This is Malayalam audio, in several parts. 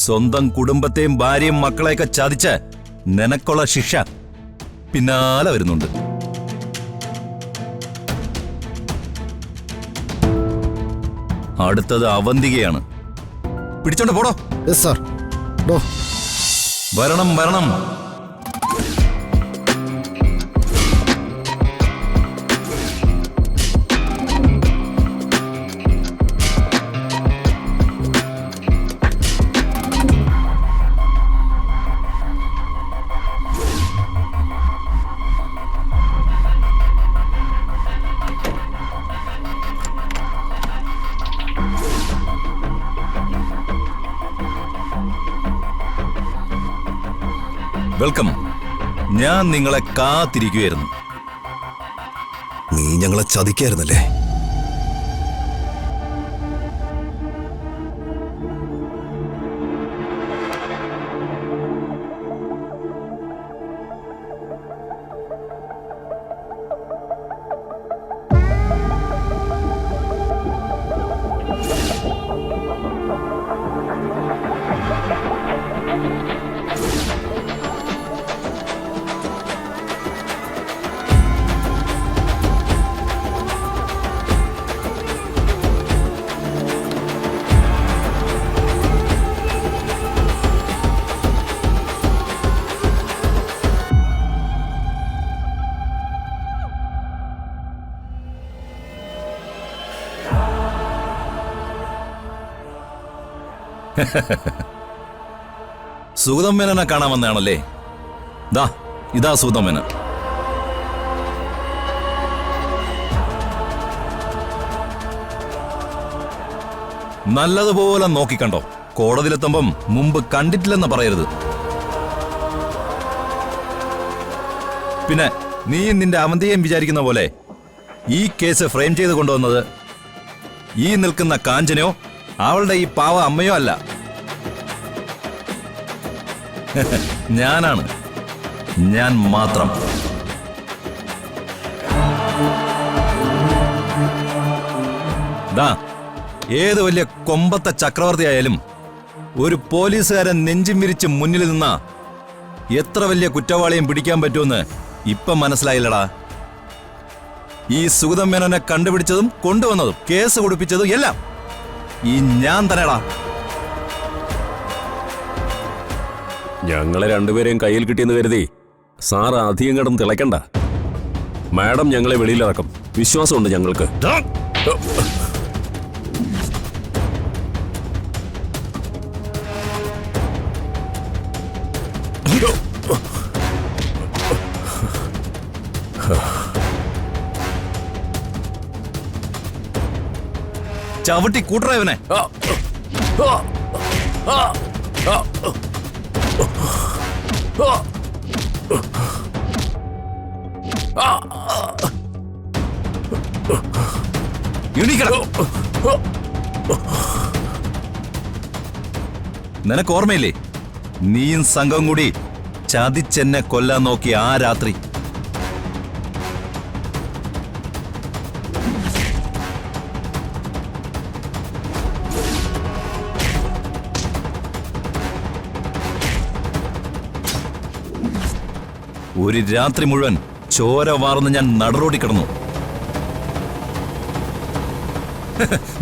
സ്വന്തം കുടുംബത്തെയും ഭാര്യയും മക്കളെയൊക്കെ ചതിച്ച് നിനക്കുള്ള ശിക്ഷ പിന്നാലെ വരുന്നുണ്ട്. അടുത്തത് അവന്തികയാണ്. പിടിച്ചോണ്ട് പോടോ. സാർ. വരണം വരണം. വെൽക്കം. ഞാൻ നിങ്ങളെ കാത്തിരിക്കുകയായിരുന്നു. നീ ഞങ്ങളെ ചതിക്കായിരുന്നല്ലേ? സുഗതം മേനനെ കാണാൻ വന്നതാണല്ലേ? ഇതാ സുഗതം മേനൻ. നല്ലതുപോലെ നോക്കിക്കണ്ടോ. കോടതിയിലെത്തുമ്പം മുമ്പ് കണ്ടിട്ടില്ലെന്ന് പറയരുത്. പിന്നെ നീ നിന്റെ അവന്തിയെയും വിചാരിക്കുന്ന പോലെ ഈ കേസ് ഫ്രെയിം ചെയ്ത് കൊണ്ടുവന്നത് ഈ നിൽക്കുന്ന കാഞ്ചനയോ അവളുടെ ഈ പാവ അമ്മയോ അല്ല, ഞാനാണ്. ഞാൻ മാത്രം. ഏത് വലിയ കൊമ്പത്തെ ചക്രവർത്തി ആയാലും ഒരു പോലീസുകാരൻ നെഞ്ചും വിരിച്ച് മുന്നിൽ നിന്നാ എത്ര വലിയ കുറ്റവാളിയും പിടിക്കാൻ പറ്റുമെന്ന് ഇപ്പം മനസ്സിലായില്ലടാ. ഈ സുഗതം മേനോനെ കണ്ടുപിടിച്ചതും കൊണ്ടുവന്നതും കേസ് കൊടുപ്പിച്ചതും എല്ലാം ഈ ഞാൻ തന്നെടാ. ഞങ്ങളെ രണ്ടുപേരെയും കയ്യിൽ കിട്ടിയെന്ന് കരുതി സാർ അധികം കിടന്ന് തിളയ്ക്കണ്ട. മാഡം ഞങ്ങളെ വെളിയിലിറക്കും. വിശ്വാസമുണ്ട് ഞങ്ങൾക്ക്. ചവിട്ടി കൂട്ടറവനെ. നിനക്ക് ഓർമ്മയില്ലേ നീയും സംഘം കൂടി ചതിച്ചെന്നെ കൊല്ലാൻ നോക്കി ആ രാത്രി? ഒരു രാത്രി മുഴുവൻ ചോര വാർന്ന് ഞാൻ നടറോടി കിടന്നു.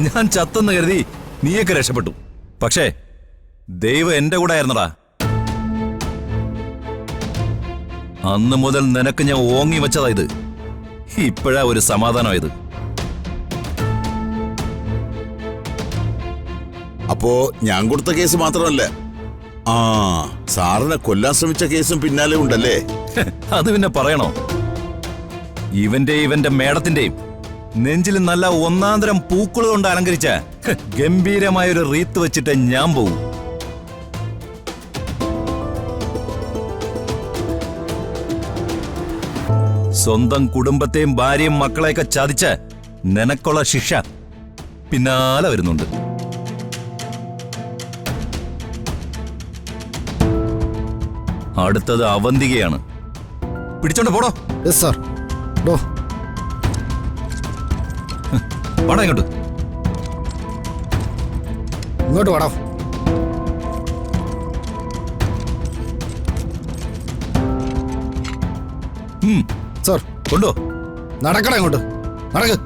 ഞാൻ ചത്തെന്ന് കരുതി നീയൊക്കെ രക്ഷപ്പെട്ടു. പക്ഷേ ദൈവം എന്റെ കൂടെ ആയിരുന്നടാ. അന്ന് മുതൽ നിനക്ക് ഞാൻ ഓങ്ങി വെച്ചതാ ഇത്. ഇപ്പോഴാ ഒരു സമാധാനമായത്. അപ്പോ ഞാൻ കൊടുത്ത കേസ് മാത്രമല്ല, സാറിനെ കൊല്ലാൻ ശ്രമിച്ച കേസും പിന്നാലെ ഉണ്ടല്ലേ? അത് പിന്നെ പറയണോ? ഇവന്റെ മേടത്തിന്റെയും നെഞ്ചിൽ നല്ല ഒന്നാന്തരം പൂക്കൾ കൊണ്ട് അലങ്കരിച്ച ഗംഭീരമായൊരു റീത്ത് വെച്ചിട്ട് ഞാൻ പോവും. സ്വന്തം കുടുംബത്തെയും ഭാര്യയും മക്കളെയൊക്കെ ചതിച്ച് നിനക്കുള്ള ശിക്ഷ പിന്നാലെ വരുന്നുണ്ട്. അടുത്തത് അവന്തികയാണ്. പിടിച്ചോണ്ട് പോടോ. സാർ. വാടാ ഇങ്ങോട്ട്. ഇങ്ങോട്ട് വാടാ. സാർ കൊണ്ടോ. നടക്കട അങ്ങോട്ട് നടക്ക്.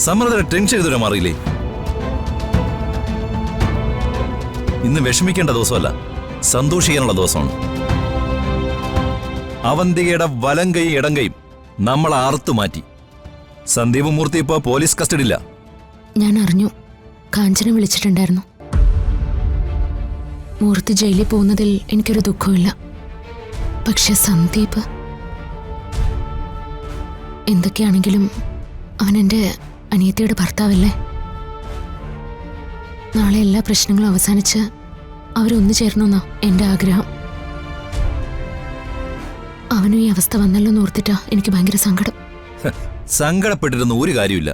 സമൃദ്ധ ടെൻഷൻ ചെയ്തൊരു മാറിയില്ലേ? ഇന്ന് വിഷമിക്കേണ്ട ദിവസമല്ല, സന്തോഷിക്കാനുള്ള ദിവസമാണ്. അവന്തികയുടെ വലം കൈ ഇടം കൈയും നമ്മൾ ആർത്തു മാറ്റി. സന്ദീപ് മൂർത്തി ഇപ്പോ പോലീസ് കസ്റ്റഡിയില്ല. ഞാൻ അറിഞ്ഞു, കാഞ്ചന വിളിച്ചിട്ടുണ്ടായിരുന്നു. മൂർത്തി ജയിലിൽ പോകുന്നതിൽ എനിക്കൊരു ദുഃഖമില്ല. പക്ഷെ സന്ദീപ്, എന്തൊക്കെയാണെങ്കിലും അവൻ എൻ്റെ അനിയത്തിയുടെ ഭർത്താവല്ലേ. നാളെ എല്ലാ പ്രശ്നങ്ങളും അവസാനിച്ച് അവരൊന്നു ചേരണമെന്നാ എൻ്റെ ആഗ്രഹം. അവനും ഈ അവസ്ഥ വന്നല്ലോ എന്ന് ഓർത്തിട്ടാ എനിക്ക് ഭയങ്കര സങ്കടം. സങ്കടപ്പെട്ടിരുന്ന ഒരു കാര്യമില്ല.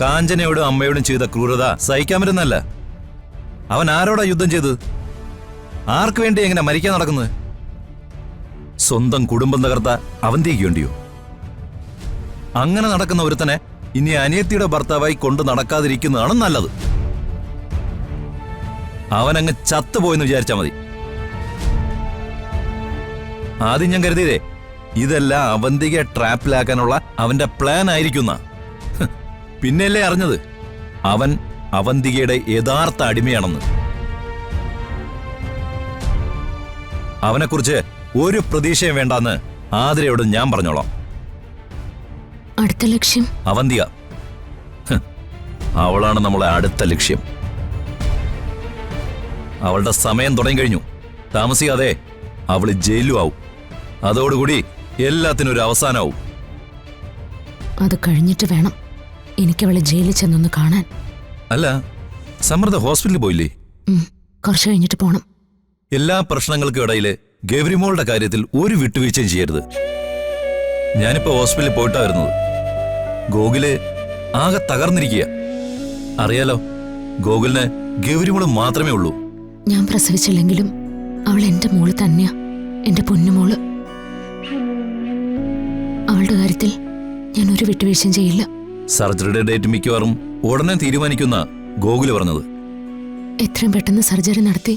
കാഞ്ചനയോടും അമ്മയോടും ചെയ്ത ക്രൂരത സഹിക്കാൻ പറ്റുന്നല്ല. അവൻ ആരോടാ യുദ്ധം ചെയ്തത്? ആർക്കു വേണ്ടി എങ്ങനെ മരിക്കാൻ നടക്കുന്നത്? സ്വന്തം കുടുംബം തകർത്ത അവന്തിക്കുണ്ടിയോ? അങ്ങനെ നടക്കുന്ന ഒരുത്തനെ ഇനി അനിയത്തിയുടെ ഭർത്താവായി കൊണ്ട് നടക്കാതിരിക്കുന്നതാണ് നല്ലത്. അവനങ്ങ് ചത്തുപോയെന്ന് വിചാരിച്ചാൽ മതി. ആദ്യം ഞാൻ കരുതിയതേ ഇതെല്ലാം അവന്തികയെ ട്രാപ്പിലാക്കാനുള്ള അവന്റെ പ്ലാൻ ആയിരിക്കുന്ന. പിന്നെയല്ലേ അറിഞ്ഞത് അവൻ അവന്തികയുടെ യഥാർത്ഥ അടിമയാണെന്ന്. അവനെക്കുറിച്ച് ഒരു പ്രതീക്ഷയും വേണ്ടാന്ന് ആതിരയോട് ഞാൻ പറഞ്ഞോളാം. അടുത്ത ലക്ഷ്യം അവന്തിക. അവളാണ് നമ്മളെ അടുത്ത ലക്ഷ്യം. അവളുടെ സമയം തുടങ്ങിക്കഴിഞ്ഞു. താമസിയാതെ അവള് ജയിലും ആവും. അതോടുകൂടി എല്ലാത്തിനും ഒരു അവസാനമാവും. അത് കഴിഞ്ഞിട്ട് വേണം എനിക്കവളെ ജയിലിൽ ചെന്നൊന്ന് കാണാൻ. അല്ല, സമൃദ്ധ ഹോസ്പിറ്റലിൽ പോയില്ലേ? കുറച്ച് കഴിഞ്ഞിട്ട് പോണം. എല്ലാ പ്രശ്നങ്ങൾക്കും ഇടയില് ഗൗരിമോളുടെ കാര്യത്തിൽ ഒരു വിട്ടുവീഴ്ചയും ചെയ്യരുത്. ഞാനിപ്പോ ഹോസ്പിറ്റലിൽ പോയിട്ടാ വരുന്നത്. ഗോകുല് ആകെ തകർന്നിരിക്കുക. അറിയാലോ, ഗോകുലിന് ഗൗരിമോള് മാത്രമേ ഉള്ളൂ. ഞാൻ പ്രസവിച്ചില്ലെങ്കിലും അവൾ എന്റെ മോള് തന്നെയാ, എന്റെ പൊന്നുമോള്. അവളുടെ കാര്യത്തിൽ ഞാൻ ഒരു വിട്ടുവീഴ്ചയും ചെയ്യില്ല. സർജറിയുടെ ഡേറ്റ് മിക്കവാറും ഉടനെ തീരുമാനിക്കുന്ന ഗോകുല് പറഞ്ഞത്. എത്രയും പെട്ടെന്ന് സർജറി നടത്തി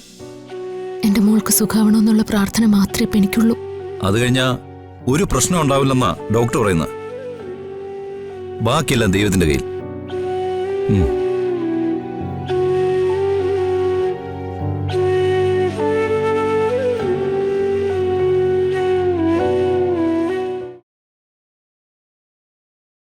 എന്റെ മോൾക്ക് സുഖാവണമെന്നുള്ള പ്രാർത്ഥന മാത്രമേ ഇപ്പൊ എനിക്കുള്ളൂ. അത് കഴിഞ്ഞാ ഒരു പ്രശ്നം ഉണ്ടാവില്ലെന്നാ ഡോക്ടർ പറയുന്നത്. ബാക്കിയെല്ലാം ദൈവത്തിന്റെ കയ്യിൽ.